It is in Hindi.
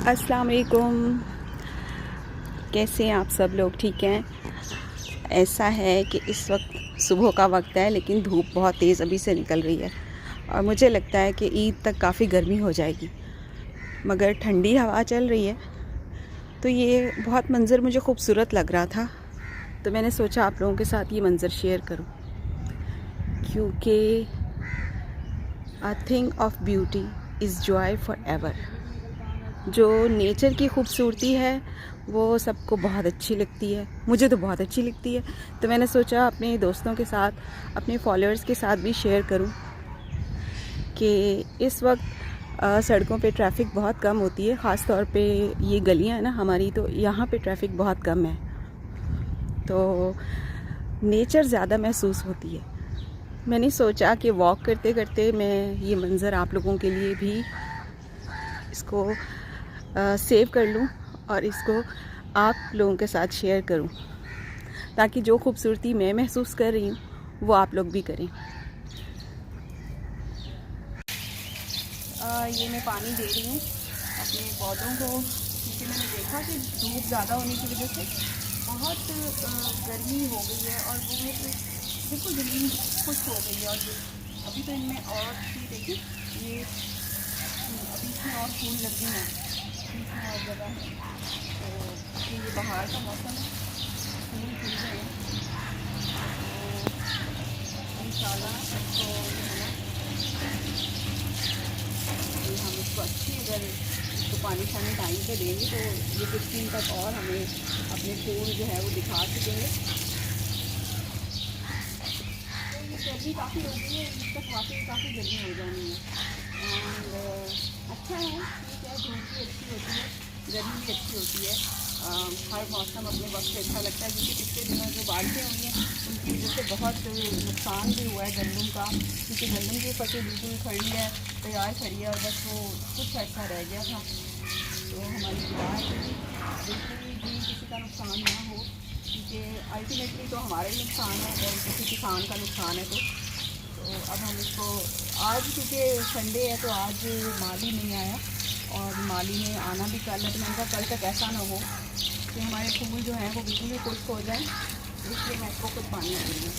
अस्सलाम वालेकुम। कैसे हैं आप सब लोग? ठीक हैं? ऐसा है कि इस वक्त सुबह का वक्त है, लेकिन धूप बहुत तेज़ अभी से निकल रही है और मुझे लगता है कि ईद तक काफ़ी गर्मी हो जाएगी, मगर ठंडी हवा चल रही है। तो ये बहुत मंज़र मुझे खूबसूरत लग रहा था, तो मैंने सोचा आप लोगों के साथ ये मंज़र शेयर करूं, क्योंकि a thing of beauty is Joy for ever. जो नेचर की खूबसूरती है वो सबको बहुत अच्छी लगती है, मुझे तो बहुत अच्छी लगती है। तो मैंने सोचा अपने दोस्तों के साथ, अपने फॉलोअर्स के साथ भी शेयर करूं कि इस वक्त सड़कों पे ट्रैफ़िक बहुत कम होती है, ख़ास तौर पे ये गलियां हैं ना हमारी, तो यहाँ पे ट्रैफ़िक बहुत कम है, तो नेचर ज़्यादा महसूस होती है। मैंने सोचा कि वॉक करते करते मैं ये मंज़र आप लोगों के लिए भी इसको सेव कर लूँ और इसको आप लोगों के साथ शेयर करूँ, ताकि जो खूबसूरती मैं महसूस कर रही हूँ वो आप लोग भी करें। ये मैं पानी दे रही हूँ अपने पौधों को, क्योंकि मैंने देखा कि धूप ज़्यादा होने की वजह से बहुत गर्मी हो गई है और बहुत बिल्कुल ज़मीन खुश्क हो गई है। और अभी तो इनमें और भी देखिए, ये अभी इसमें और फूल लग गए हैं, इसमें और जगह है। तो ये बाहर का मौसम है, फूल खिल रहे हैं, तो इंशाल्लाह इसको हम इसको अच्छी, अगर इसको पानी शानी टाइम पे देंगे तो ये कुछ दिन तक और हमें अपने फूल जो है वो दिखा सकेंगे। तो ये गर्मी काफ़ी हो गई है, इसका काफ़ी गर्मी हो जानी है। एंड अच्छा है, ठीक है, धूप भी अच्छी होती है, गर्मी भी अच्छी होती है। हर मौसम अपने वक्त से अच्छा लगता है, क्योंकि पिछले दिनों जो बारिशें हुई हैं उनकी वजह से बहुत नुकसान भी हुआ है गंदम का, क्योंकि गंदम की फसल बिल्कुल खड़ी है, तैयार खड़ी है, और बस वो कुछ ऐसा रह गया था। तो हमारी दुआ है कि बिल्कुल भी किसी का नुकसान ना हो, क्योंकि अल्टीमेटली तो हमारा ही नुकसान है अगर किसी किसान का नुकसान है तो अब हम इसको आज, क्योंकि संडे है तो आज माली नहीं आया और माली ने आना भी कल है, तो मैंने कहा कल तक ऐसा ना हो कि हमारे फूल जो हैं वो बिल्कुल भी खुश्क हो जाए, तो इसलिए मैं इसको कुछ पानी दे रही हूँ।